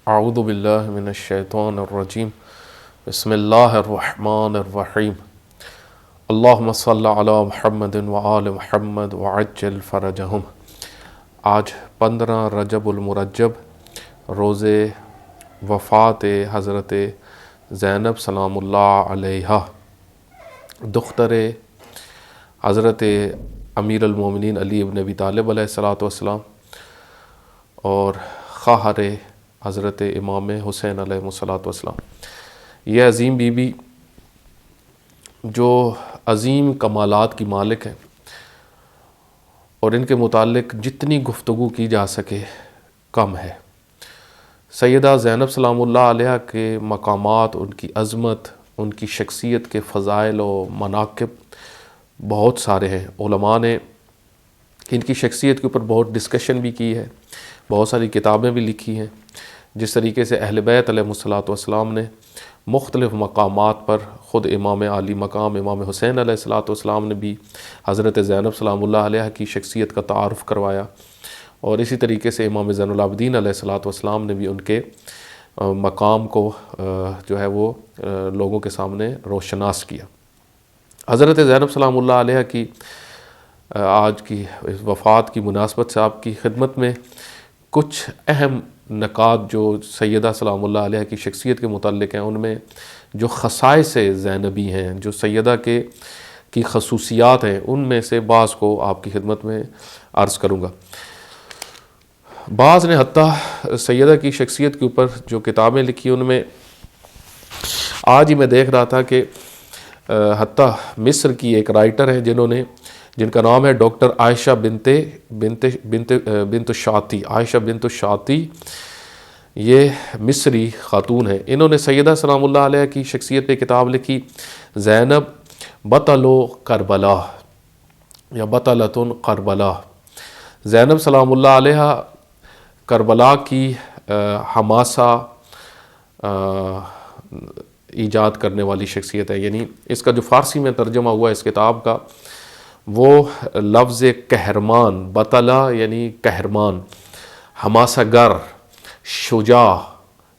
اعوذ باللہ من الشیطان الرجیم بسم اللہ الرحمن الرحیم اللہم صلی علی محمد وآل محمد وعجل فرجہم۔ آج 15 رجب المرجب روز وفات حضرت زینب سلام اللہ علیہا، دختر حضرت امیر المومنین علی ابن ابی طالب علیہ السلام اور خواہر حضرت امام حسین علیہ السلام۔ یہ عظیم بی بی جو عظیم کمالات کی مالک ہیں اور ان کے متعلق جتنی گفتگو کی جا سکے کم ہے۔ سیدہ زینب سلام اللہ علیہ کے مقامات، ان کی عظمت، ان کی شخصیت کے فضائل و مناقب بہت سارے ہیں۔ علماء نے ان کی شخصیت کے اوپر بہت ڈسکشن بھی کی ہے، بہت ساری کتابیں بھی لکھی ہیں۔ جس طریقے سے اہل بیت علیہ السلام نے مختلف مقامات پر خود امام عالی مقام امام حسین علیہ السلام نے بھی حضرت زینب سلام اللہ علیہ کی شخصیت کا تعارف کروایا، اور اسی طریقے سے امام زین العابدین علیہ السلام نے بھی ان کے مقام کو جو ہے وہ لوگوں کے سامنے روشناس کیا۔ حضرت زینب سلام اللہ علیہ کی آج کی وفات کی مناسبت سے آپ کی خدمت میں کچھ اہم نکات جو سیدہ سلام اللہ علیہ کی شخصیت کے متعلق ہیں، ان میں جو خصائص زینبی ہیں، جو سیدہ کی خصوصیات ہیں، ان میں سے بعض کو آپ کی خدمت میں عرض کروں گا۔ بعض نے حتیٰ سیدہ کی شخصیت کے اوپر جو کتابیں لکھی ان میں آج ہی میں دیکھ رہا تھا کہ حتیٰ مصر کی ایک رائٹر ہیں جن کا نام ہے ڈاکٹر عائشہ بنت شاطی۔ عائشہ بنت شاطی یہ مصری خاتون ہیں۔ انہوں نے سیدہ سلام اللہ علیہ کی شخصیت پہ کتاب لکھی، زینب بطل کربلا یا بطلۃ کربلا۔ زینب سلام اللہ علیہ کربلا کی حماسہ ایجاد کرنے والی شخصیت ہے۔ یعنی اس کا جو فارسی میں ترجمہ ہوا اس کتاب کا، وہ لفظ قہرمان، بطلہ یعنی قہرمان، حماسہ گر، شجاع،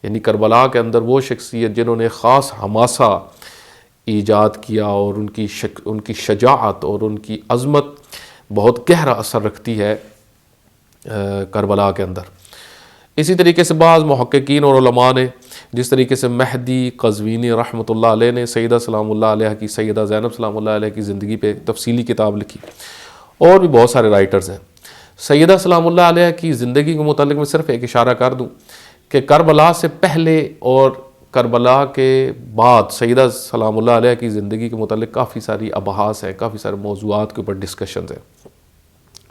یعنی کربلا کے اندر وہ شخصیت جنہوں نے خاص حماسہ ایجاد کیا، اور ان کی شجاعت اور ان کی عظمت بہت گہرا اثر رکھتی ہے کربلا کے اندر۔ اسی طریقے سے بعض محققین اور علماء نے، جس طریقے سے مہدی قزوینی رحمۃ اللہ علیہ نے سیدہ سلام اللہ علیہ کی، سیدہ زینب سلام اللہ علیہ کی زندگی پہ تفصیلی کتاب لکھی، اور بھی بہت سارے رائٹرز ہیں۔ سیدہ سلام اللہ علیہ کی زندگی کے متعلق میں صرف ایک اشارہ کر دوں کہ کربلا سے پہلے اور کربلا کے بعد سیدہ سلام اللہ علیہ کی زندگی کے متعلق کافی ساری ابحاث ہیں، کافی سارے موضوعات کے اوپر ڈسکشنز ہیں،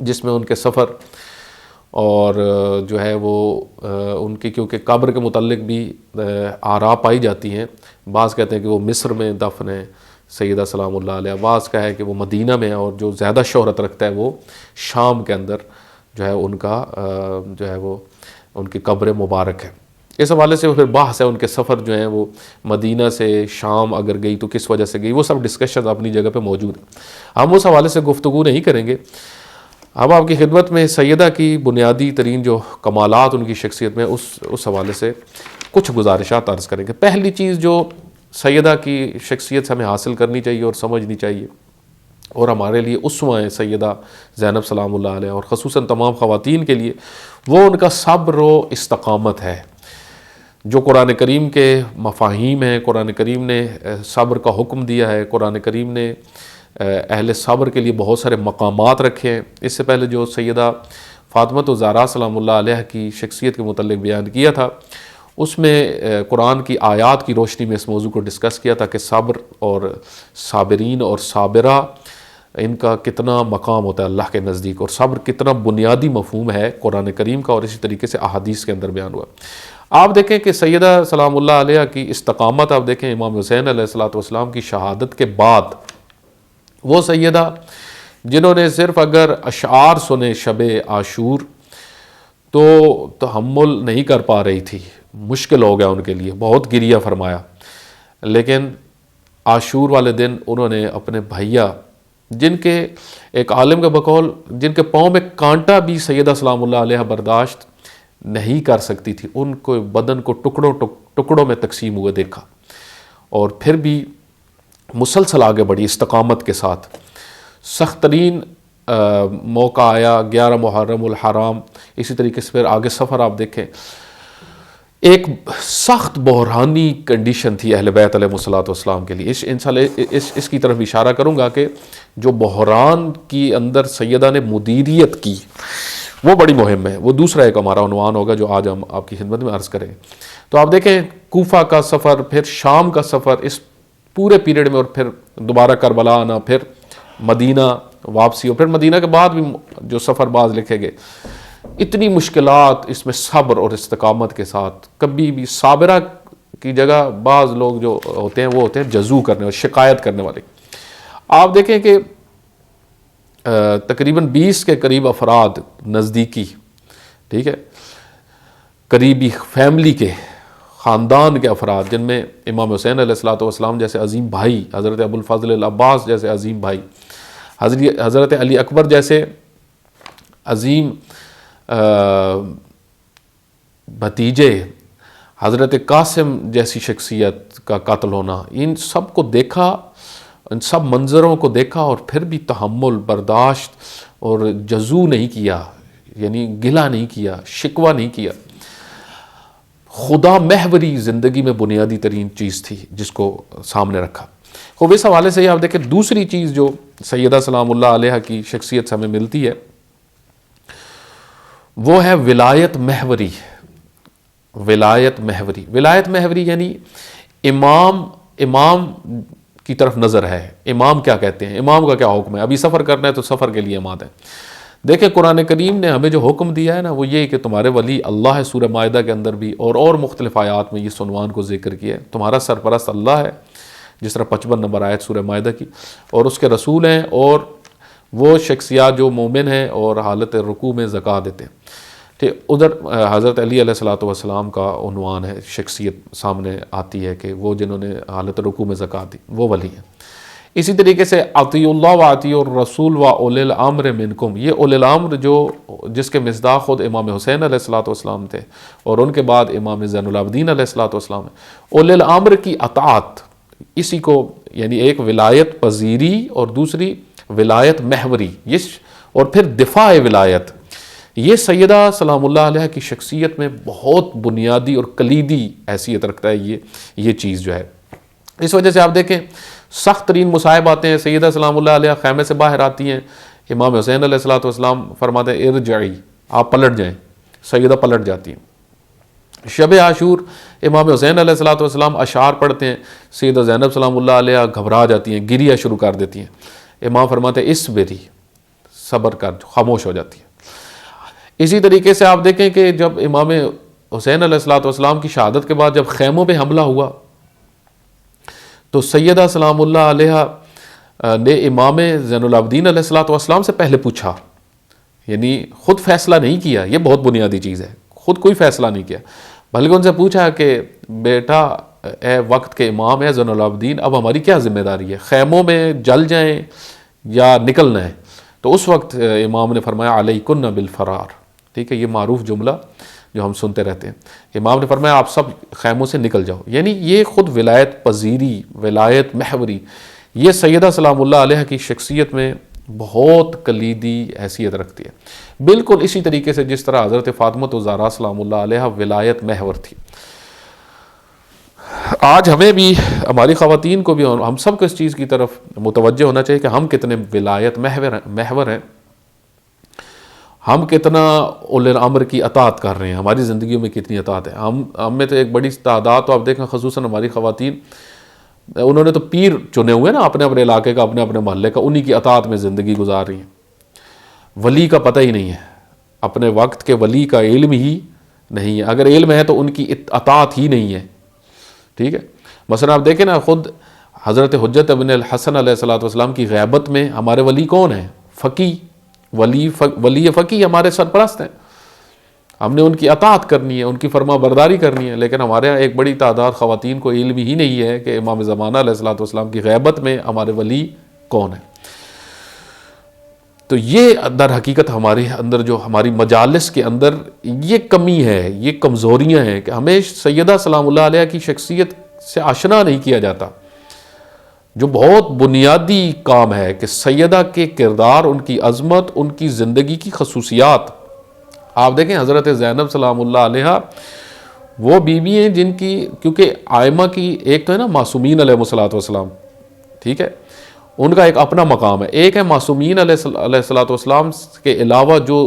جس میں ان کے سفر اور جو ہے وہ ان کی، کیونکہ قبر کے متعلق بھی آراء پائی جاتی ہیں۔ بعض کہتے ہیں کہ وہ مصر میں دفن ہے سیدہ سلام اللہ علیہ، بعض کا ہے کہ وہ مدینہ میں، اور جو زیادہ شہرت رکھتا ہے وہ شام کے اندر جو ہے ان کا جو ہے وہ ان کی قبر مبارک ہے۔ اس حوالے سے پھر بحث ہے ان کے سفر جو ہیں وہ مدینہ سے شام اگر گئی تو کس وجہ سے گئی، وہ سب ڈسکشن اپنی جگہ پہ موجود ہیں، ہم اس حوالے سے گفتگو نہیں کریں گے۔ اب آپ کی خدمت میں سیدہ کی بنیادی ترین جو کمالات ان کی شخصیت میں اس حوالے سے کچھ گزارشات عرض کریں گے۔ پہلی چیز جو سیدہ کی شخصیت سے ہمیں حاصل کرنی چاہیے اور سمجھنی چاہیے، اور ہمارے لیے اسوہ ہیں سیدہ زینب سلام اللہ علیہ، اور خصوصاً تمام خواتین کے لیے، وہ ان کا صبر و استقامت ہے۔ جو قرآن کریم کے مفاہیم ہیں، قرآن کریم نے صبر کا حکم دیا ہے، قرآن کریم نے اہل صبر کے لیے بہت سارے مقامات رکھے ہیں۔ اس سے پہلے جو سیدہ فاطمہ الزہرا سلام اللہ علیہ کی شخصیت کے متعلق بیان کیا تھا، اس میں قرآن کی آیات کی روشنی میں اس موضوع کو ڈسکس کیا تھا کہ صبر اور صابرین اور صابرہ، ان کا کتنا مقام ہوتا ہے اللہ کے نزدیک، اور صبر کتنا بنیادی مفہوم ہے قرآن کریم کا، اور اسی طریقے سے احادیث کے اندر بیان ہوا۔ آپ دیکھیں کہ سیدہ سلام اللہ علیہ کی استقامت، آپ دیکھیں امام حسین علیہ السلام کی شہادت کے بعد وہ سیدہ جنہوں نے صرف اگر اشعار سنے شب عاشور تو تحمل نہیں کر پا رہی تھی، مشکل ہو گیا ان کے لیے، بہت گریہ فرمایا، لیکن عاشور والے دن انہوں نے اپنے بھیا، جن کے ایک عالم کے بقول جن کے پاؤں میں کانٹا بھی سیدہ سلام اللہ علیہ برداشت نہیں کر سکتی تھی، ان کو بدن کو ٹکڑوں میں تقسیم ہوئے دیکھا، اور پھر بھی مسلسل آگے بڑھی استقامت کے ساتھ۔ سخت ترین موقع آیا 11 محرم الحرام، اسی طریقے سے پھر آگے سفر آپ دیکھیں، ایک سخت بحرانی کنڈیشن تھی اہل بیت علیہ الصلوۃ والسلام کے لیے۔ انشاءاللہ اس کی طرف اشارہ کروں گا کہ جو بحران کی اندر سیدہ نے مدیریت کی وہ بڑی مہم ہے، وہ دوسرا ایک ہمارا عنوان ہوگا جو آج ہم آپ کی خدمت میں عرض کریں۔ تو آپ دیکھیں کوفہ کا سفر، پھر شام کا سفر، اس پورے پیریڈ میں، اور پھر دوبارہ کربلا آنا، پھر مدینہ واپسی، اور پھر مدینہ کے بعد بھی جو سفر باز لکھے گئے، اتنی مشکلات، اس میں صبر اور استقامت کے ساتھ۔ کبھی بھی صابرہ کی جگہ بعض لوگ جو ہوتے ہیں وہ ہوتے ہیں جزو کرنے والے، شکایت کرنے والے۔ آپ دیکھیں کہ تقریباً 20 کے قریب افراد نزدیکی، ٹھیک ہے، قریبی فیملی کے، خاندان کے افراد، جن میں امام حسین علیہ الصلوۃ والسلام جیسے عظیم بھائی، حضرت ابو الفضل العباس جیسے عظیم بھائی، حضرت علی اکبر جیسے عظیم بھتیجے، حضرت قاسم جیسی شخصیت کا قتل ہونا، ان سب کو دیکھا، ان سب منظروں کو دیکھا، اور پھر بھی تحمل، برداشت اور جزو نہیں کیا، یعنی گلہ نہیں کیا، شکوہ نہیں کیا۔ خدا محوری زندگی میں بنیادی ترین چیز تھی جس کو سامنے رکھا۔ خوب اس حوالے سے آپ دیکھیں دوسری چیز جو سیدہ سلام اللہ علیہ کی شخصیت سے ہمیں ملتی ہے وہ ہے ولایت محوری۔ ولایت محوری، ولایت محوری یعنی امام کی طرف نظر ہے۔ امام کیا کہتے ہیں، امام کا کیا حکم ہے، ابھی سفر کرنا ہے تو سفر کے لیے آماد ہے۔ دیکھیں قرآن کریم نے ہمیں جو حکم دیا ہے نا وہ یہ کہ تمہارے ولی اللہ ہے، سورہ مائدہ کے اندر بھی اور مختلف آیات میں یہ عنوان کو ذکر کیا ہے، تمہارا سرپرست اللہ ہے، جس طرح 55 نمبر آیت سورہ مائدہ کی، اور اس کے رسول ہیں، اور وہ شخصیات جو مومن ہیں اور حالت رکوع میں زکوٰۃ دیتے ہیں۔ ٹھیک، ادھر حضرت علی علیہ الصلوۃ والسلام کا عنوان ہے، شخصیت سامنے آتی ہے کہ وہ جنہوں نے حالت رکوع میں زکوٰۃ دی وہ ولی ہیں۔ اسی طریقے سے اطیعوا اللہ و اطیعوا الرسول و اولی الامر منکم، یہ اولی الامر جس کے مصداق خود امام حسین علیہ الصلوۃ والسلام تھے، اور ان کے بعد امام زین العابدین علیہ الصلوۃ والسلام ہیں۔ اولی الامر کی اطاعت، اسی کو یعنی ایک ولایت پذیری اور دوسری ولایت محوری، اور پھر دفاع ولایت، یہ سیدہ سلام اللہ علیہ کی شخصیت میں بہت بنیادی اور کلیدی حیثیت رکھتا ہے یہ چیز جو ہے۔ اس وجہ سے آپ دیکھیں سخت ترین مصائب آتے ہیں، سیدہ سلام اللہ علیہ خیمے سے باہر آتی ہیں، امام حسین علیہ الصلوۃ والسلام فرماتے ہیں ارجعی، آپ پلٹ جائیں، سیدہ پلٹ جاتی ہیں۔ شب عاشور امام حسین علیہ الصلوۃ والسلام اشعار پڑھتے ہیں، سیدہ زینب سلام اللہ علیہ گھبرا جاتی ہیں، گریہ شروع کر دیتی ہیں، امام فرماتے ہیں اصبری، صبر کر، خاموش ہو جاتی ہیں۔ اسی طریقے سے آپ دیکھیں کہ جب امام حسین علیہ الصلوۃ والسلام کی شہادت کے بعد جب خیموں پہ حملہ ہوا تو سیدہ سلام اللہ علیہ نے امام زین العابدین علیہ الصلوۃ والسلام سے پہلے پوچھا، یعنی خود فیصلہ نہیں کیا، یہ بہت بنیادی چیز ہے، خود کوئی فیصلہ نہیں کیا، بلکہ ان سے پوچھا کہ بیٹا اے وقت کے امام ہے زین العابدین، اب ہماری کیا ذمہ داری ہے، خیموں میں جل جائیں یا نکلنا ہے؟ تو اس وقت امام نے فرمایا علیکن بالفرار، ٹھیک ہے، یہ معروف جملہ جو ہم سنتے رہتے ہیں۔ امام نے فرمایا آپ سب خیموں سے نکل جاؤ، یعنی یہ خود ولایت پذیری، ولایت محوری، یہ سیدہ سلام اللہ علیہ کی شخصیت میں بہت کلیدی حیثیت رکھتی ہے، بالکل اسی طریقے سے جس طرح حضرت فاطمہ الزہرا سلام اللہ علیہ ولایت محور تھی۔ آج ہمیں بھی، ہماری خواتین کو بھی، ہم سب کو اس چیز کی طرف متوجہ ہونا چاہیے کہ ہم کتنے ولایت محور ہیں، ہم کتنا اولی الامر کی اطاعت کر رہے ہیں، ہماری زندگیوں میں کتنی اطاعت ہے۔ ہم میں تو ایک بڑی تعداد، تو آپ دیکھیں خصوصاً ہماری خواتین، انہوں نے تو پیر چنے ہوئے نا اپنے اپنے علاقے کا، اپنے اپنے محلے کا، انہی کی اطاعت میں زندگی گزار رہی ہیں، ولی کا پتہ ہی نہیں ہے، اپنے وقت کے ولی کا علم ہی نہیں ہے، اگر علم ہے تو ان کی اطاعت ہی نہیں ہے، ٹھیک ہے۔ مثلا آپ دیکھیں نا، خود حضرت حجت ابن الحسن علیہ الصلوۃ والسلام کی غیبت میں ہمارے ولی کون ہیں؟ فقی، ولی فقی ہمارے سرپرست ہیں، ہم نے ان کی اطاعت کرنی ہے، ان کی فرما برداری کرنی ہے، لیکن ہمارے یہاں ایک بڑی تعداد خواتین کو علم ہی نہیں ہے کہ امام زمانہ علیہ الصلوۃ والسلام کی غیبت میں ہمارے ولی کون ہیں۔ تو یہ در حقیقت ہمارے اندر جو ہماری مجالس کے اندر یہ کمی ہے، یہ کمزوریاں ہیں کہ ہمیں سیدہ سلام اللہ علیہ کی شخصیت سے آشنا نہیں کیا جاتا، جو بہت بنیادی کام ہے کہ سیدہ کے کردار، ان کی عظمت، ان کی زندگی کی خصوصیات. آپ دیکھیں حضرت زینب سلام اللہ علیہ وہ بیوی ہیں جن کی، کیونکہ آئمہ کی ایک تو ہے نا معصومین علیہ الصلوۃ والسلام، ٹھیک ہے، ان کا ایک اپنا مقام ہے. ایک ہے معصومین علیہ الصلوۃ والسلام کے علاوہ جو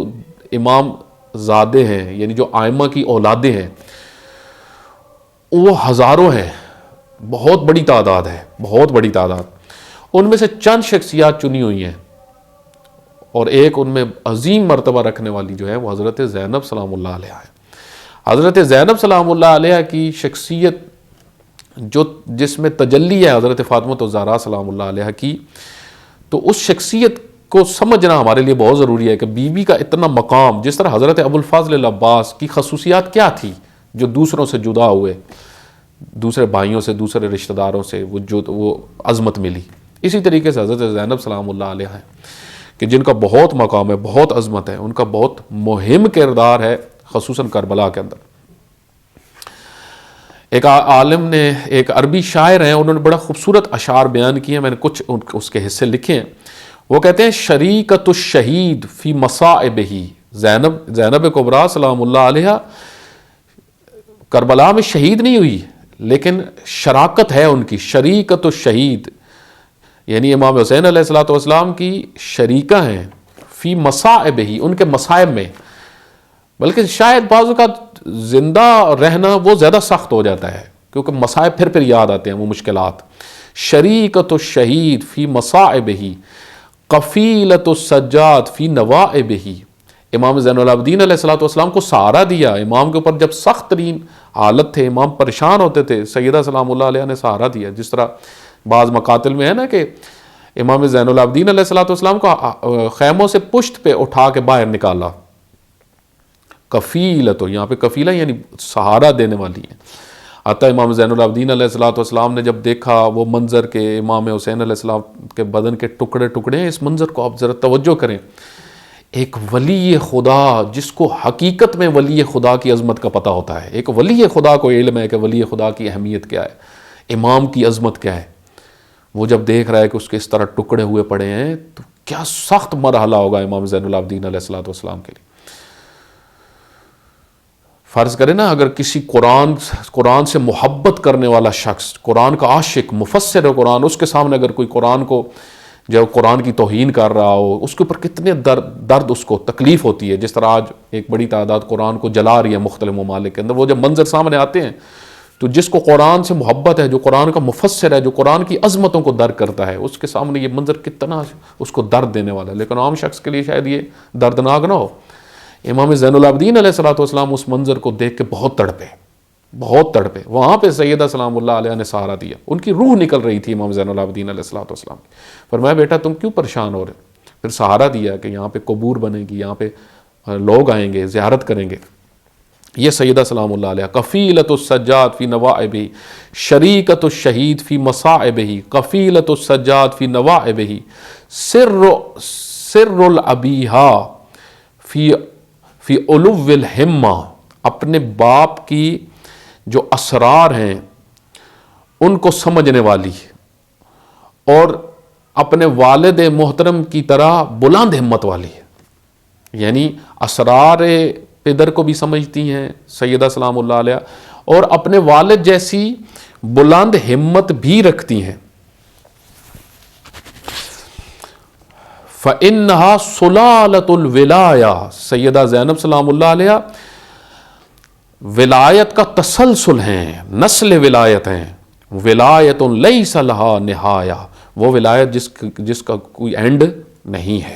امام زادے ہیں، یعنی جو آئمہ کی اولادیں ہیں، وہ ہزاروں ہیں، بہت بڑی تعداد ہے، بہت بڑی تعداد. ان میں سے چند شخصیات چنی ہوئی ہیں، اور ایک ان میں عظیم مرتبہ رکھنے والی جو ہے وہ حضرت زینب سلام اللہ علیہ ہے. حضرت زینب سلام اللہ علیہ کی شخصیت جو جس میں تجلی ہے حضرت فاطمہ الزہرا سلام اللہ علیہ کی، تو اس شخصیت کو سمجھنا ہمارے لیے بہت ضروری ہے کہ بی بی کا اتنا مقام، جس طرح حضرت ابو الفضل العباس کی خصوصیات کیا تھی جو دوسروں سے جدا ہوئے، دوسرے بھائیوں سے، دوسرے رشتہ داروں سے وہ عظمت ملی، اسی طریقے سے حضرت زینب سلام اللہ علیہ ہیں کہ جن کا بہت مقام ہے، بہت عظمت ہے، ان کا بہت مہم کردار ہے، خصوصاً کربلا کے اندر. ایک عالم نے، ایک عربی شاعر ہیں، انہوں نے بڑا خوبصورت اشعار بیان کیے ہیں، میں نے کچھ اس کے حصے لکھے ہیں. وہ کہتے ہیں شریکت الشہید فی مصائبہ، زینب کبریٰ سلام اللہ علیہ کربلا میں شہید نہیں ہوئی، لیکن شراکت ہے ان کی. شریکت الشہید یعنی امام حسین علیہ الصلوۃ والسلام کی شریکہ ہیں، فی مصائبہ، ان کے مصائب میں. بلکہ شاید بعض اوقات زندہ رہنا وہ زیادہ سخت ہو جاتا ہے، کیونکہ مصائب پھر یاد آتے ہیں، وہ مشکلات. شریکت الشہید فی مصائبہ، قفیلۃ السجاد فی نوائبہ. امام زین العابدین علیہ الصلوۃ والسلام کو سہارا دیا. امام کے اوپر جب سخت ترین حالت تھے، امام پریشان ہوتے تھے، سیدہ سلام اللہ علیہ نے سہارا دیا. جس طرح بعض مقاتل میں ہے نا کہ امام زین العابدین علیہ الصلوۃ والسلام کو خیموں سے پشت پہ اٹھا کے باہر نکالا. کفیلۃ، یہاں پہ کفیلہ یعنی سہارا دینے والی ہیں. حتیٰ امام زین العابدین علیہ الصلوۃ والسلام نے جب دیکھا وہ منظر کہ امام حسین علیہ السلام کے بدن کے ٹکڑے ٹکڑے ہیں، اس منظر کو آپ ذرا توجہ کریں. ایک ولی خدا جس کو حقیقت میں ولی خدا کی عظمت کا پتہ ہوتا ہے، ایک ولی خدا کو علم ہے کہ ولی خدا کی اہمیت کیا ہے، امام کی عظمت کیا ہے، وہ جب دیکھ رہا ہے کہ اس کے اس طرح ٹکڑے ہوئے پڑے ہیں تو کیا سخت مرحلہ ہوگا امام زین العابدین علیہ الصلوۃ والسلام کے لیے. فرض کریں نا، اگر کسی قرآن سے محبت کرنے والا شخص، قرآن کا عاشق، مفسر قرآن، اس کے سامنے اگر کوئی قرآن کو، جب قرآن کی توہین کر رہا ہو، اس کے اوپر کتنے درد اس کو تکلیف ہوتی ہے. جس طرح آج ایک بڑی تعداد قرآن کو جلا رہی ہے مختلف ممالک کے اندر. وہ جب منظر سامنے آتے ہیں تو جس کو قرآن سے محبت ہے، جو قرآن کا مفسر ہے، جو قرآن کی عظمتوں کو درک کرتا ہے، اس کے سامنے یہ منظر کتنا اس کو درد دینے والا ہے. لیکن عام شخص کے لیے شاید یہ دردناک نہ ہو. امام زین العابدین علیہ الصلوۃ والسلام اس منظر کو دیکھ کے بہت تڑپے، بہت تڑپے. وہاں پہ سیدہ سلام اللہ علیہ نے سہارا دیا. ان کی روح نکل رہی تھی امام زین العابدین علیہ الصلوۃ والسلام کی. فرمایا بیٹا تم کیوں پریشان ہو رہے؟ پھر سہارا دیا کہ یہاں پہ قبور بنے گی، یہاں پہ لوگ آئیں گے، زیارت کریں گے. یہ سیدہ سلام اللہ علیہ. کفیلۃ السجاد فی نوائبہ، شریکۃ الشہید فی مصائبہ، کفیلۃ السجاد فی نوائبہ، سر الابیہا فی علو الہمہ. اپنے باپ کی جو اسرار ہیں ان کو سمجھنے والی، اور اپنے والد محترم کی طرح بلند ہمت والی. یعنی اسرار پدر کو بھی سمجھتی ہیں سیدہ سلام اللہ علیہ، اور اپنے والد جیسی بلند ہمت بھی رکھتی ہیں. فَإِنَّهَا سُلَالَةُ الْوِلَایَةِ، سیدہ زینب سلام اللہ علیہ ولایت کا تسلسل ہیں، نسل ولایت ہیں. ولایت لیس لہا نہایہ، وہ ولایت جس کا کوئی اینڈ نہیں ہے.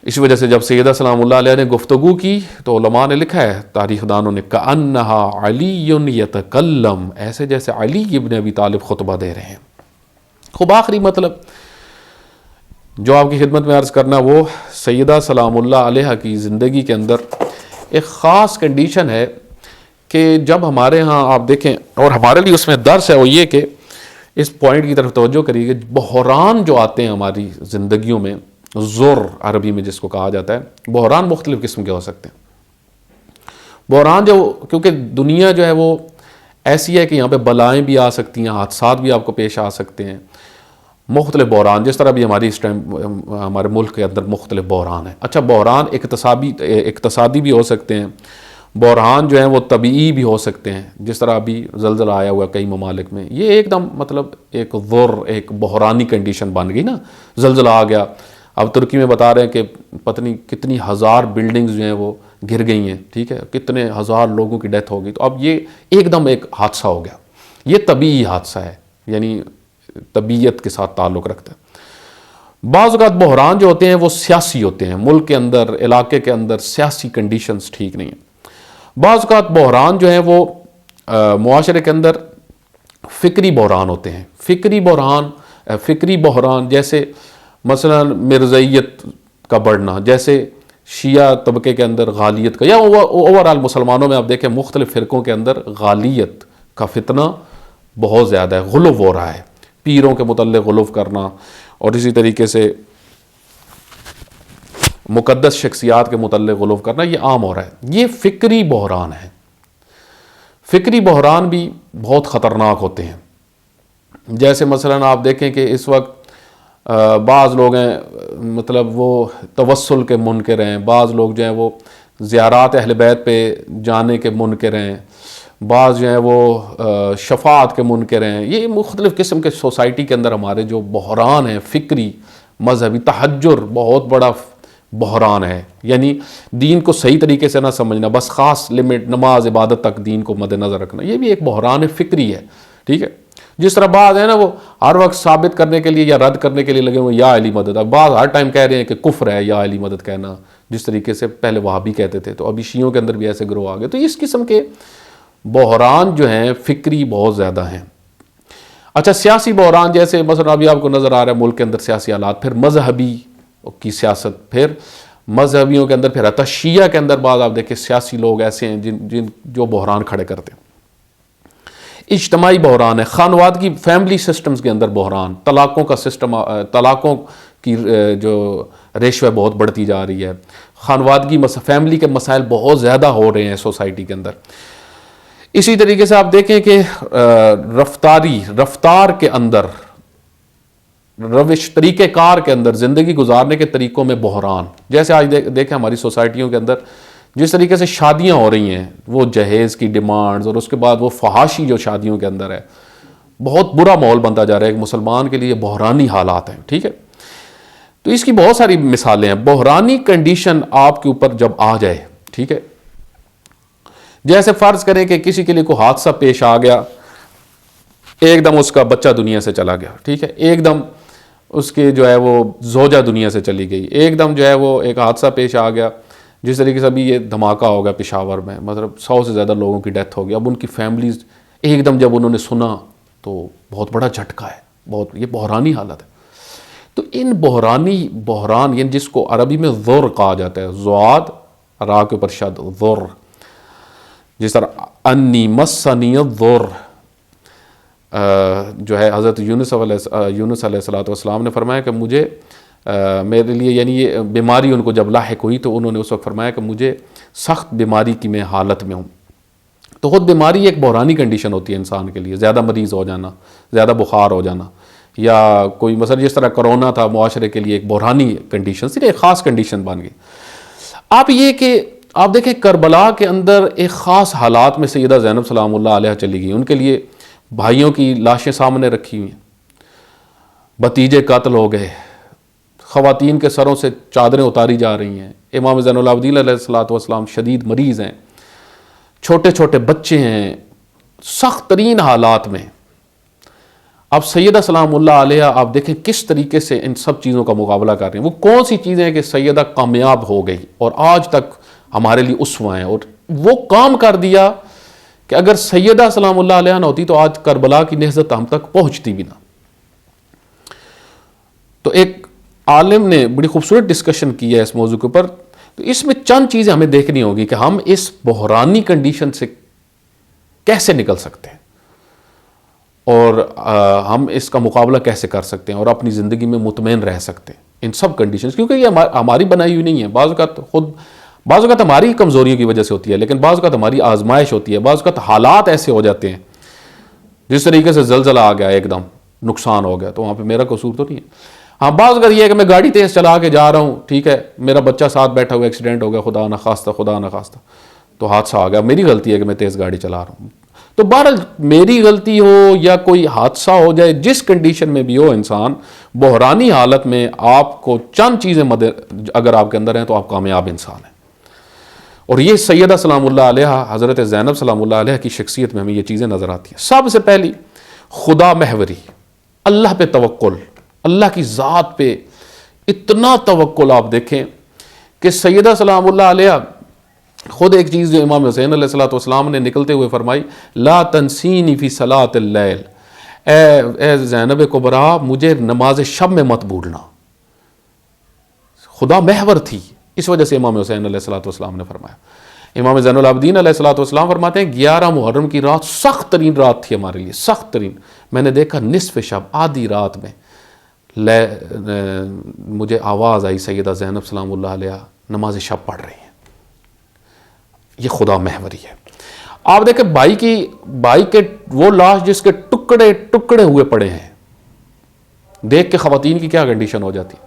اس وجہ سے جب سیدہ سلام اللہ علیہ نے گفتگو کی تو علماء نے لکھا ہے، تاریخ دانوں نے، کأنہا علی یتکلم، ایسے جیسے علی ابن ابی طالب خطبہ دے رہے ہیں. خوب آخری مطلب جو آپ کی خدمت میں عرض کرنا، وہ سیدہ سلام اللہ علیہ کی زندگی کے اندر ایک خاص کنڈیشن ہے کہ جب ہمارے ہاں آپ دیکھیں، اور ہمارے لیے اس میں درس ہے، وہ یہ کہ اس پوائنٹ کی طرف توجہ کریے کہ بحران جو آتے ہیں ہماری زندگیوں میں، زر عربی میں جس کو کہا جاتا ہے. بحران مختلف قسم کے ہو سکتے ہیں. بحران جو کیونکہ دنیا جو ہے وہ ایسی ہے کہ یہاں پہ بلائیں بھی آ سکتی ہیں, حادثات بھی آپ کو پیش آ سکتے ہیں, مختلف بحران, جس طرح بھی ہماری اس ٹائم ہمارے ملک کے اندر مختلف بحران ہیں. اچھا, بحران اقتصادی بھی ہو سکتے ہیں, بحران جو ہیں وہ طبعی بھی ہو سکتے ہیں, جس طرح ابھی زلزلہ آیا ہوا کئی ممالک میں. یہ ایک دم مطلب ایک ایک بحرانی کنڈیشن بن گئی نا, زلزلہ آ گیا. اب ترکی میں بتا رہے ہیں کہ پتہ نہیں کتنی ہزار بلڈنگز جو ہیں وہ گر گئی ہیں, ٹھیک ہے, کتنے ہزار لوگوں کی ڈیتھ ہو گئی. تو اب یہ ایک دم ایک حادثہ ہو گیا. یہ طبعی حادثہ ہے, یعنی طبیعت کے ساتھ تعلق رکھتا ہے. بعض اوقات بحران جو ہوتے ہیں وہ سیاسی ہوتے ہیں, ملک کے اندر, علاقے کے اندر سیاسی کنڈیشنز ٹھیک نہیں ہیں. بعض اوقات بحران جو ہیں وہ معاشرے کے اندر فکری بحران ہوتے ہیں. فکری بحران جیسے مثلا مرزائیت کا بڑھنا, جیسے شیعہ طبقے کے اندر غالیت کا, یا اوورآل مسلمانوں میں آپ دیکھیں مختلف فرقوں کے اندر غالیت کا فتنہ بہت زیادہ ہے, غلو ہو رہا ہے, پیروں کے متعلق غلو کرنا, اور اسی طریقے سے مقدس شخصیات کے متعلق غلو کرنا, یہ عام ہو رہا ہے. یہ فکری بحران ہے. فکری بحران بھی بہت خطرناک ہوتے ہیں. جیسے مثلا آپ دیکھیں کہ اس وقت بعض لوگ ہیں مطلب وہ توسل کے منکر ہیں, بعض لوگ جو ہیں وہ زیارات اہل بیت پہ جانے کے منکر ہیں, بعض جو ہیں وہ شفاعت کے منکر ہیں. یہ مختلف قسم کے سوسائٹی کے اندر ہمارے جو بحران ہیں فکری مذہبی, تحجر بہت بڑا بحران ہے. یعنی دین کو صحیح طریقے سے نہ سمجھنا, بس خاص لمٹ نماز عبادت تک دین کو مد نظر رکھنا, یہ بھی ایک بحران فکری ہے. ٹھیک ہے, جس طرح بعض ہے نا وہ ہر وقت ثابت کرنے کے لیے یا رد کرنے کے لیے لگے ہوئے یا علی مدد. اب بعض ہر ٹائم کہہ رہے ہیں کہ کفر ہے یا علی مدد کہنا, جس طریقے سے پہلے وہابی کہتے تھے, تو ابھی شیعوں کے اندر بھی ایسے گروہ آ گئے. تو اس قسم کے بحران جو ہیں فکری بہت زیادہ ہیں. اچھا, سیاسی بحران جیسے مثلا ابھی آپ کو نظر آ رہا ہے ملک کے اندر سیاسی حالات, پھر مذہبی کی سیاست, پھر مذہبیوں کے اندر, پھر حتی شیعہ کے اندر بعض آپ دیکھیں سیاسی لوگ ایسے ہیں جو بحران کھڑے کرتے ہیں. اجتماعی بحران ہے, خانوادگی فیملی سسٹمز کے اندر بحران, طلاقوں کا سسٹم, طلاقوں کی جو ریشو ہے بہت بڑھتی جا رہی ہے, خانوادگی فیملی کے مسائل بہت زیادہ ہو رہے ہیں سوسائٹی کے اندر. اسی طریقے سے آپ دیکھیں کہ رفتار کے اندر, روش طریقہ کار کے اندر, زندگی گزارنے کے طریقوں میں بحران. جیسے آج دیکھیں ہماری سوسائٹیوں کے اندر جس طریقے سے شادیاں ہو رہی ہیں, وہ جہیز کی ڈیمانڈز, اور اس کے بعد وہ فحاشی جو شادیوں کے اندر ہے, بہت برا ماحول بنتا جا رہا ہے. ایک مسلمان کے لیے بحرانی حالات ہیں. ٹھیک ہے, تو اس کی بہت ساری مثالیں ہیں. بحرانی کنڈیشن آپ کے اوپر جب آ جائے, ٹھیک ہے, جیسے فرض کریں کہ کسی کے لیے کوئی حادثہ پیش آ گیا, ایک دم اس کا بچہ دنیا سے چلا گیا, ٹھیک ہے, ایک دم اس کے جو ہے وہ زوجہ دنیا سے چلی گئی, ایک دم جو ہے وہ ایک حادثہ پیش آ گیا. جس طریقے سے ابھی یہ دھماکہ ہوگا پشاور میں, مطلب 100 سے زیادہ لوگوں کی ڈیتھ ہوگی. اب ان کی فیملیز ایک دم جب انہوں نے سنا تو بہت بڑا جھٹکا ہے, یہ بحرانی حالت ہے. تو ان بحران یعنی جس کو عربی میں ذر کہا جاتا ہے, زواد را کے اوپر شد, ذر, جس طرح انی مسنی الذر جو ہے حضرت یونس علیہ السلام نے فرمایا کہ مجھے میرے لیے, یعنی یہ بیماری ان کو جب لاحق ہوئی تو انہوں نے اس وقت فرمایا کہ مجھے سخت بیماری کی میں حالت میں ہوں. تو خود بیماری ایک بحرانی کنڈیشن ہوتی ہے انسان کے لیے, زیادہ مریض ہو جانا, زیادہ بخار ہو جانا, یا کوئی مثلا جس طرح کرونا تھا معاشرے کے لیے ایک بحرانی کنڈیشن, صرف ایک خاص کنڈیشن بن گئی. آپ یہ کہ آپ دیکھیں کربلا کے اندر ایک خاص حالات میں سیدہ زینب سلام اللہ علیہ چلی گئی, ان کے لیے بھائیوں کی لاشیں سامنے رکھی ہوئی, بھتیجے قتل ہو گئے, خواتین کے سروں سے چادریں اتاری جا رہی ہیں, امام زین العابدین علیہ السلام شدید مریض ہیں, چھوٹے چھوٹے بچے ہیں, سخت ترین حالات میں. اب سیدہ سلام اللہ علیہ آپ دیکھیں کس طریقے سے ان سب چیزوں کا مقابلہ کر رہی ہیں. وہ کون سی چیزیں ہیں کہ سیدہ کامیاب ہو گئی اور آج تک ہمارے لیے اسوہ ہیں, اور وہ کام کر دیا کہ اگر سیدہ سلام اللہ علیہ نہ ہوتی تو آج کربلا کی نہضت ہم تک پہنچتی بھی نہ. تو ایک عالم نے بڑی خوبصورت ڈسکشن کی ہے اس موضوع کے اوپر. تو اس میں چند چیزیں ہمیں دیکھنی ہوگی کہ ہم اس بحرانی کنڈیشن سے کیسے نکل سکتے ہیں, اور ہم اس کا مقابلہ کیسے کر سکتے ہیں, اور اپنی زندگی میں مطمئن رہ سکتے ہیں. ان سب کنڈیشنز، کیونکہ یہ ہماری بنائی ہوئی نہیں ہے. بعض اوقات ہماری کمزوریوں کی وجہ سے ہوتی ہے، لیکن بعض اوقات ہماری آزمائش ہوتی ہے. بعض اوقات حالات ایسے ہو جاتے ہیں، جس طریقے سے زلزلہ آ گیا ایک دم نقصان ہو گیا، تو وہاں پہ میرا قصور تو نہیں ہے. ہاں بعض اوقات یہ ہے کہ میں گاڑی تیز چلا کے جا رہا ہوں، ٹھیک ہے، میرا بچہ ساتھ بیٹھا ہوا، ایکسیڈنٹ ہو گیا، خدا نخواستہ تو حادثہ آ گیا، میری غلطی ہے کہ میں تیز گاڑی چلا رہا ہوں. تو بہرحال میری غلطی ہو یا کوئی حادثہ ہو جائے، جس کنڈیشن میں بھی ہو انسان، بحرانی حالت میں آپ کو چند چیزیں اگر آپ کے اندر ہیں تو آپ کامیاب انسان ہیں. اور یہ سیدہ سلام اللہ علیہ، حضرت زینب سلام اللہ علیہ کی شخصیت میں ہمیں یہ چیزیں نظر آتی ہیں. سب سے پہلی خدا محوری، اللہ پہ توکل، اللہ کی ذات پہ اتنا توکل. آپ دیکھیں کہ سیدہ سلام اللہ علیہ خود ایک چیز جو امام حسین علیہ الصلوۃ والسلام نے نکلتے ہوئے فرمائی، لا تنسینی فی صلاۃ اللیل، اے زینب کبریٰ مجھے نماز شب میں مت بھولنا. خدا محور تھی، اس وجہ سے امام حسین علیہ الصلوۃ والسلام نے فرمایا. امام زین العابدین علیہ الصلوۃ والسلام فرماتے ہیں 11 محرم کی رات سخت ترین رات تھی ہمارے لیے، سخت ترین. میں نے دیکھا نصف شب، آدھی رات میں مجھے آواز آئی سیدہ زینب سلام اللہ علیہ نماز شب پڑھ رہی ہیں. یہ خدا محوری ہے. آپ دیکھیں بھائی کے وہ لاش جس کے ٹکڑے ٹکڑے ہوئے پڑے ہیں، دیکھ کے خواتین کی کیا کنڈیشن ہو جاتی ہے.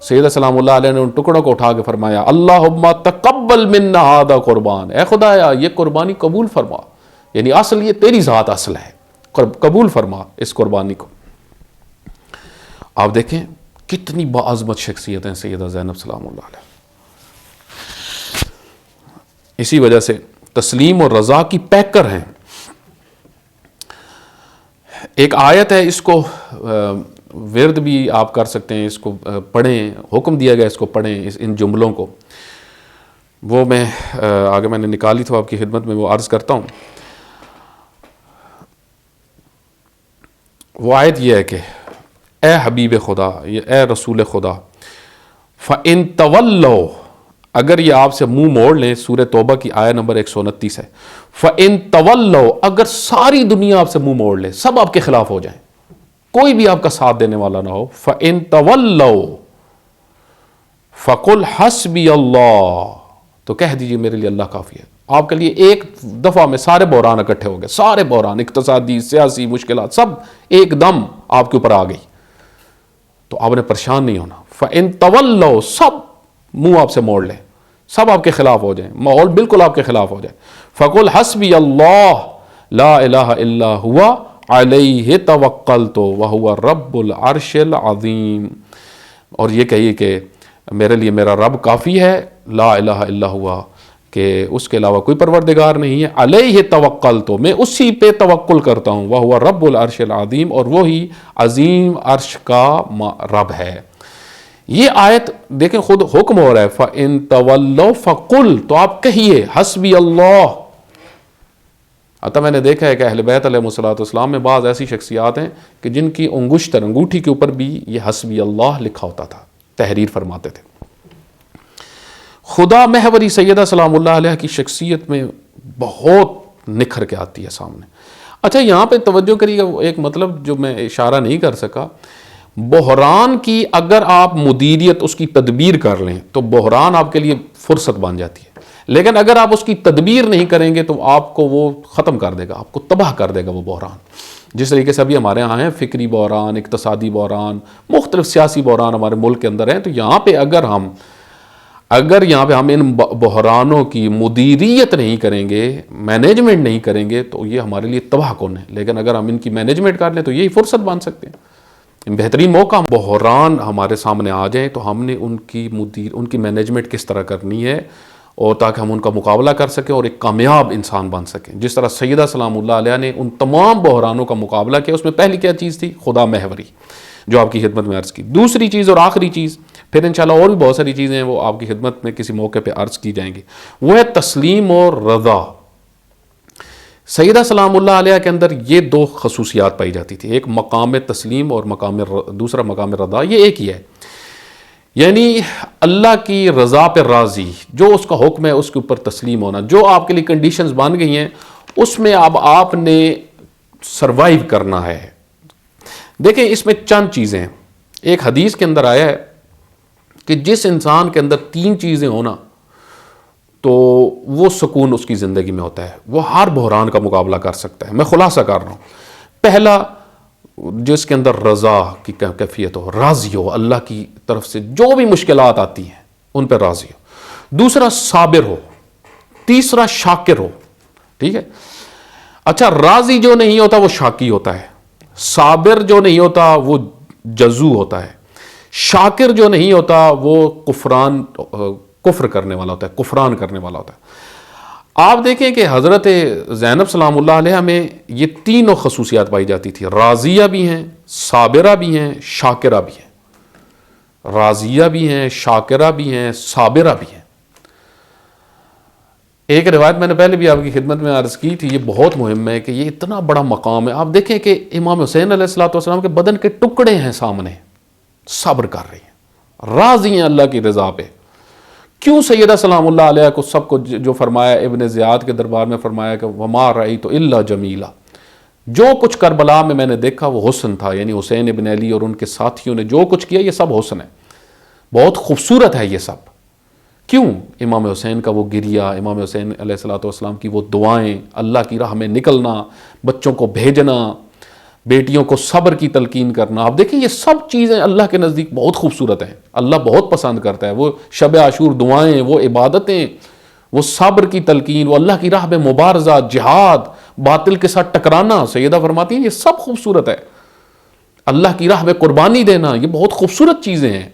سیدہ سلام اللہ علیہ نے ان ٹکڑوں کو اٹھا کے فرمایا، اللہم تقبل منا ھذا قربان، اے خدایا یہ قربانی قبول فرما. یعنی اصل یہ تیری ذات اصل ہے، قبول فرما اس قربانی کو. آپ دیکھیں کتنی باعظمت شخصیت ہیں سیدہ زینب سلام اللہ علیہ. اسی وجہ سے تسلیم اور رضا کی پیکر ہیں. ایک آیت ہے، اس کو ورد بھی آپ کر سکتے ہیں، اس کو پڑھیں، حکم دیا گیا اس کو پڑھیں، ان جملوں کو. وہ میں آگے میں نے نکالی تو آپ کی خدمت میں وہ عرض کرتا ہوں. وہ آیت یہ ہے کہ اے حبیب خدا، اے رسول خدا، فَإِن تَوَلَّوْا، اگر یہ آپ سے منہ موڑ لیں، سورہ توبہ کی آیت نمبر 129 ہے. فَإِن تَوَلَّوْا، اگر ساری دنیا آپ سے منہ موڑ لے، سب آپ کے خلاف ہو جائیں، کوئی بھی آپ کا ساتھ دینے والا نہ ہو. فَإِن تَوَلَّوْا فَقُلْ حَسْبِيَ اللَّهُ، تو کہہ دیجئے میرے لیے اللہ کافی ہے. آپ کے لیے ایک دفعہ میں سارے بحران اکٹھے ہو گئے، سارے بحران، اقتصادی، سیاسی مشکلات، سب ایک دم آپ کے اوپر آ گئی، تو آپ نے پریشان نہیں ہونا. فَإِن تَوَلَّوْا، سب منہ آپ سے موڑ لیں، سب آپ کے خلاف ہو جائیں، ماحول بالکل آپ کے خلاف ہو جائے. فَقُلْ حَسْبِيَ اللَّهُ لَا إِلَٰهَ إِلَّا هُوَ عَلَيْهِ تَوَكَّلْتُ وَهُوَ رَبُّ الْعَرْشِ الْعَظِيمِ. اور یہ کہیے کہ میرے لیے میرا رب کافی ہے، لا الہ الا ہوا، کہ اس کے علاوہ کوئی پروردگار نہیں ہے. علیہ توکلت، میں اسی پہ توکل کرتا ہوں. وہو رب العرش العظیم، اور وہی عظیم عرش کا رب ہے. یہ آیت دیکھیں خود حکم ہو رہا ہے، فَإِن تَوَلَّوْا فَقُلْ، تو آپ کہیے حسبی اللہ. اتا میں نے دیکھا ہے کہ اہل بیت علیہ الصلوۃ والسلام میں بعض ایسی شخصیات ہیں کہ جن کی انگوٹھی کے اوپر بھی یہ حسبی اللہ لکھا ہوتا تھا، تحریر فرماتے تھے. خدا محوری سیدہ سلام اللہ علیہ کی شخصیت میں بہت نکھر کے آتی ہے سامنے. اچھا یہاں پہ توجہ کریے گا، ایک مطلب جو میں اشارہ نہیں کر سکا، بحران کی اگر آپ مدیریت، اس کی تدبیر کر لیں تو بحران آپ کے لیے فرصت بن جاتی ہے. لیکن اگر آپ اس کی تدبیر نہیں کریں گے تو آپ کو وہ ختم کر دے گا، آپ کو تباہ کر دے گا وہ بحران. جس طریقے سے ابھی ہمارے یہاں ہیں فکری بحران، اقتصادی بحران، مختلف سیاسی بحران ہمارے ملک کے اندر ہیں، تو یہاں پہ اگر ہم ان بحرانوں کی مدیریت نہیں کریں گے، مینجمنٹ نہیں کریں گے، تو یہ ہمارے لیے تباہ کن ہے. لیکن اگر ہم ان کی مینجمنٹ کر لیں تو یہی فرصت بن سکتے ہیں، بہترین موقع. بحران ہمارے سامنے آ جائیں تو ہم نے ان کی مینجمنٹ کس طرح کرنی ہے، اور تاکہ ہم ان کا مقابلہ کر سکیں اور ایک کامیاب انسان بن سکیں. جس طرح سیدہ سلام اللہ علیہ نے ان تمام بحرانوں کا مقابلہ کیا، اس میں پہلی کیا چیز تھی؟ خدا محوری، جو آپ کی خدمت میں عرض کی. دوسری چیز اور آخری چیز، پھر انشاءاللہ اور بھی بہت ساری چیزیں ہیں وہ آپ کی خدمت میں کسی موقع پہ عرض کی جائیں گی، وہ ہے تسلیم اور رضا. سیدہ سلام اللہ علیہ کے اندر یہ دو خصوصیات پائی جاتی تھی، ایک مقام تسلیم اور دوسرا مقام رضا. یہ ایک ہی ہے، یعنی اللہ کی رضا پہ راضی، جو اس کا حکم ہے اس کے اوپر تسلیم ہونا. جو آپ کے لیے کنڈیشنز بن گئی ہیں اس میں اب آپ نے سروائیو کرنا ہے. دیکھیں اس میں چند چیزیں ہیں. ایک حدیث کے اندر آیا ہے کہ جس انسان کے اندر 3 چیزیں ہونا تو وہ سکون اس کی زندگی میں ہوتا ہے، وہ ہر بحران کا مقابلہ کر سکتا ہے۔ میں خلاصہ کر رہا ہوں۔ پہلا، جس کے اندر رضا کی کیفیت ہو، راضی ہو، اللہ کی طرف سے جو بھی مشکلات آتی ہیں ان پہ راضی ہو۔ دوسرا، صابر ہو۔ تیسرا، شاکر ہو۔ ٹھیک ہے؟ اچھا، راضی جو نہیں ہوتا وہ شاکی ہوتا ہے، صابر جو نہیں ہوتا وہ جزو ہوتا ہے، شاکر جو نہیں ہوتا وہ کفر کرنے والا ہوتا ہے، کفران کرنے والا ہوتا ہے۔ آپ دیکھیں کہ حضرت زینب سلام اللہ علیہ میں یہ تینوں خصوصیات پائی جاتی تھی، راضیہ بھی ہیں، صابرہ بھی ہیں، شاکرہ بھی ہیں۔ راضیہ بھی ہیں، شاکرہ بھی ہیں، صابرہ بھی ہیں۔ ایک روایت میں نے پہلے بھی آپ کی خدمت میں عرض کی تھی، یہ بہت مہم ہے کہ یہ اتنا بڑا مقام ہے۔ آپ دیکھیں کہ امام حسین علیہ السلام کے بدن کے ٹکڑے ہیں سامنے، صبر کر رہی ہیں، راضی ہیں اللہ کی رضا پہ۔ کیوں سیدہ سلام اللہ علیہ کو سب کو جو فرمایا، ابن زیاد کے دربار میں فرمایا کہ وما رأیت الا جمیلا، جو کچھ کربلا میں نے دیکھا وہ حسن تھا، یعنی حسین ابن علی اور ان کے ساتھیوں نے جو کچھ کیا یہ سب حسن ہے، بہت خوبصورت ہے یہ سب۔ کیوں؟ امام حسین کا وہ گریہ، امام حسین علیہ السلام کی وہ دعائیں، اللہ کی راہ میں نکلنا، بچوں کو بھیجنا، بیٹیوں کو صبر کی تلقین کرنا۔ آپ دیکھیں یہ سب چیزیں اللہ کے نزدیک بہت خوبصورت ہیں، اللہ بہت پسند کرتا ہے۔ وہ شب عاشور دعائیں، وہ عبادتیں، وہ صبر کی تلقین، وہ اللہ کی راہ میں مبارزہ، جہاد، باطل کے ساتھ ٹکرانا، سیدہ فرماتی ہیں یہ سب خوبصورت ہے۔ اللہ کی راہ میں قربانی دینا، یہ بہت خوبصورت چیزیں ہیں۔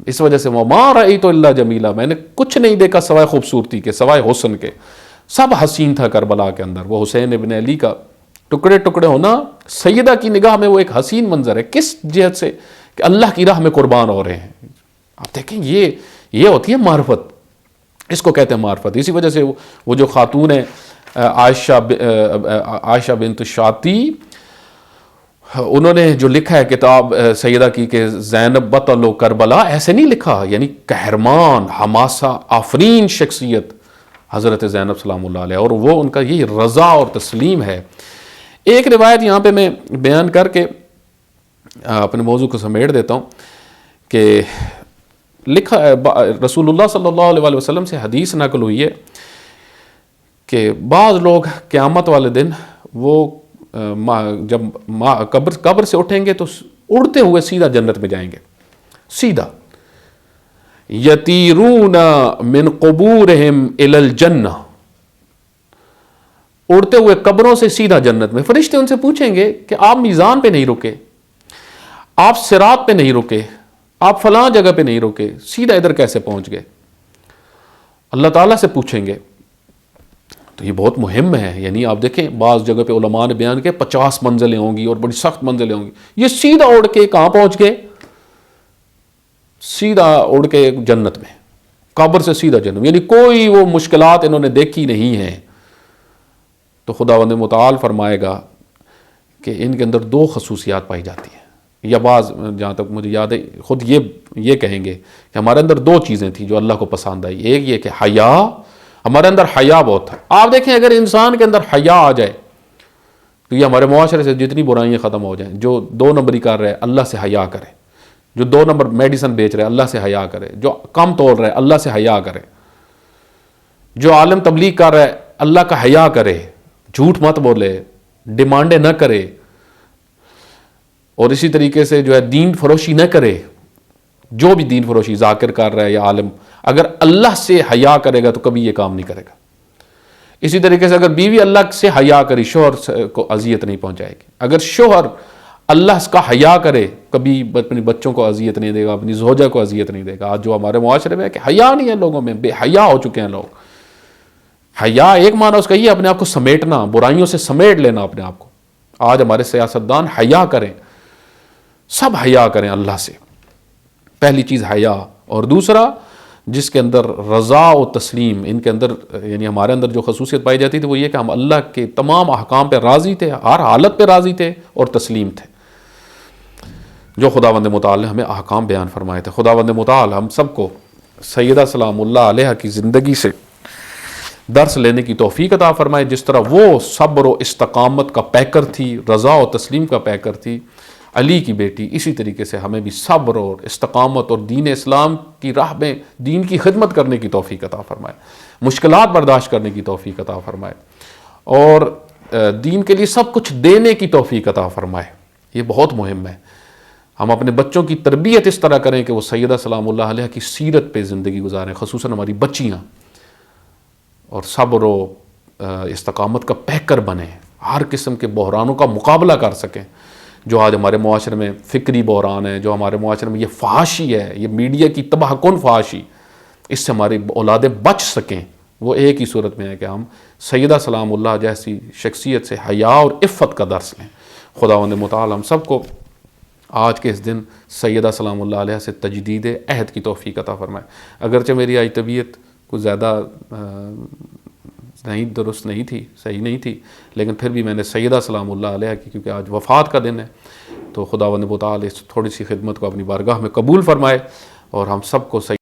اس وجہ سے وما رأیت الا جمیلا، میں نے کچھ نہیں دیکھا سوائے خوبصورتی کے، سوائے حسن کے۔ سب حسین تھا کربلا کے اندر۔ وہ حسین ابن علی کا ٹکڑے ٹکڑے ہونا سیدہ کی نگاہ میں وہ ایک حسین منظر ہے۔ کس جہت سے؟ کہ اللہ کی راہ میں قربان ہو رہے ہیں۔ آپ دیکھیں یہ ہوتی ہے معرفت، اس کو کہتے ہیں معرفت۔ اسی وجہ سے وہ جو خاتون ہے عائشہ بنت شاطی، انہوں نے جو لکھا ہے کتاب سیدہ کی کہ زینب بطل کربلا، ایسے نہیں لکھا، یعنی قہرمان، حماسہ آفرین شخصیت حضرت زینب سلام اللہ علیہ، اور وہ ان کا یہ رضا اور تسلیم ہے۔ ایک روایت یہاں پہ میں بیان کر کے اپنے موضوع کو سمیٹ دیتا ہوں کہ لکھا رسول اللہ صلی اللہ علیہ وسلم سے حدیث نقل ہوئی ہے کہ بعض لوگ قیامت والے دن وہ جب قبر سے اٹھیں گے تو اڑتے ہوئے سیدھا جنت میں جائیں گے، سیدھا۔ یطیرون من قبورہم الی الجنہ، اڑتے ہوئے قبروں سے سیدھا جنت میں۔ فرشتے ان سے پوچھیں گے کہ آپ میزان پہ نہیں رکے، آپ صراط پہ نہیں رکے، آپ فلاں جگہ پہ نہیں رکے، سیدھا ادھر کیسے پہنچ گئے؟ اللہ تعالیٰ سے پوچھیں گے۔ تو یہ بہت مہم ہے، یعنی آپ دیکھیں بعض جگہ پہ علماء نے بیان کیا 50 منزلیں ہوں گی اور بڑی سخت منزلیں ہوں گی، یہ سیدھا اڑ کے کہاں پہنچ گئے؟ سیدھا اڑ کے جنت میں، قبر سے سیدھا جنت، یعنی کوئی وہ مشکلات انہوں نے دیکھی نہیں ہیں۔ تو خداوند متعال فرمائے گا کہ ان کے اندر 2 خصوصیات پائی جاتی ہیں، یا بعض جہاں تک مجھے یاد ہے خود یہ کہیں گے کہ ہمارے اندر 2 چیزیں تھیں جو اللہ کو پسند آئی۔ ایک یہ کہ حیا، ہمارے اندر حیا بہت تھا۔ آپ دیکھیں اگر انسان کے اندر حیا آ جائے تو یہ ہمارے معاشرے سے جتنی برائیاں ختم ہو جائیں۔ جو 2 نمبری کر رہے اللہ سے حیا کرے، جو 2 نمبر میڈیسن بیچ رہے اللہ سے حیا کرے، جو کم تول رہے اللہ سے حیا کرے، جو عالم تبلیغ کر رہا ہے اللہ کا حیا کرے، جھوٹ مت بولے، ڈیمانڈیں نہ کرے، اور اسی طریقے سے جو ہے دین فروشی نہ کرے۔ جو بھی دین فروشی ذاکر کر رہا ہے یا عالم، اگر اللہ سے حیا کرے گا تو کبھی یہ کام نہیں کرے گا۔ اسی طریقے سے اگر بیوی اللہ سے حیا کری، شوہر کو اذیت نہیں پہنچائے گی۔ اگر شوہر اللہ کا حیا کرے، کبھی اپنے بچوں کو اذیت نہیں دے گا، اپنی زوجہ کو اذیت نہیں دے گا۔ آج جو ہمارے معاشرے میں ہے کہ حیا نہیں ہے لوگوں میں، بے حیا ہو چکے ہیں لوگ۔ حیا ایک معنی اس کا یہ اپنے آپ کو سمیٹنا، برائیوں سے سمیٹ لینا اپنے آپ کو۔ آج ہمارے سیاستدان حیا کریں، سب حیا کریں اللہ سے، پہلی چیز حیا۔ اور دوسرا جس کے اندر رضا و تسلیم، ان کے اندر یعنی ہمارے اندر جو خصوصیت پائی جاتی تھی وہ یہ کہ ہم اللہ کے تمام احکام پہ راضی تھے، ہر حالت پہ راضی تھے اور تسلیم تھے جو خداوند متعال نے ہمیں احکام بیان فرمائے تھے۔ خداوند متعال ہم سب کو سیدہ سلام اللہ علیہ کی زندگی سے درس لینے کی توفیق عطا فرمائے، جس طرح وہ صبر و استقامت کا پیکر تھی، رضا و تسلیم کا پیکر تھی۔ علی کی بیٹی، اسی طریقے سے ہمیں بھی صبر اور استقامت اور دین اسلام کی راہ میں دین کی خدمت کرنے کی توفیق عطا فرمائے، مشکلات برداشت کرنے کی توفیق عطا فرمائے، اور دین کے لیے سب کچھ دینے کی توفیق عطا فرمائے۔ یہ بہت مہم ہے۔ ہم اپنے بچوں کی تربیت اس طرح کریں کہ وہ سیدہ سلام اللہ علیہ کی سیرت پہ زندگی گزاریں، خصوصاً ہماری بچیاں، اور صبر و استقامت کا پیکر بنیں، ہر قسم کے بحرانوں کا مقابلہ کر سکیں۔ جو آج ہمارے معاشرے میں فکری بحران ہے، جو ہمارے معاشرے میں یہ فحاشی ہے، یہ میڈیا کی تباہ کن فحاشی، اس سے ہماری اولادیں بچ سکیں، وہ ایک ہی صورت میں ہے کہ ہم سیدہ سلام اللہ جیسی شخصیت سے حیا اور عفت کا درس لیں۔ خداوند متعال ہم سب کو آج کے اس دن سیدہ سلام اللہ علیہ سے تجدید عہد کی توفیق عطا فرمائے۔ اگرچہ میری آج طبیعت کچھ زیادہ نہیں درست نہیں تھی، صحیح نہیں تھی، لیکن پھر بھی میں نے سیدہ سلام اللہ علیہ کی، کیونکہ آج وفات کا دن ہے، تو خداوند متعال اس تھوڑی سی خدمت کو اپنی بارگاہ میں قبول فرمائے، اور ہم سب کو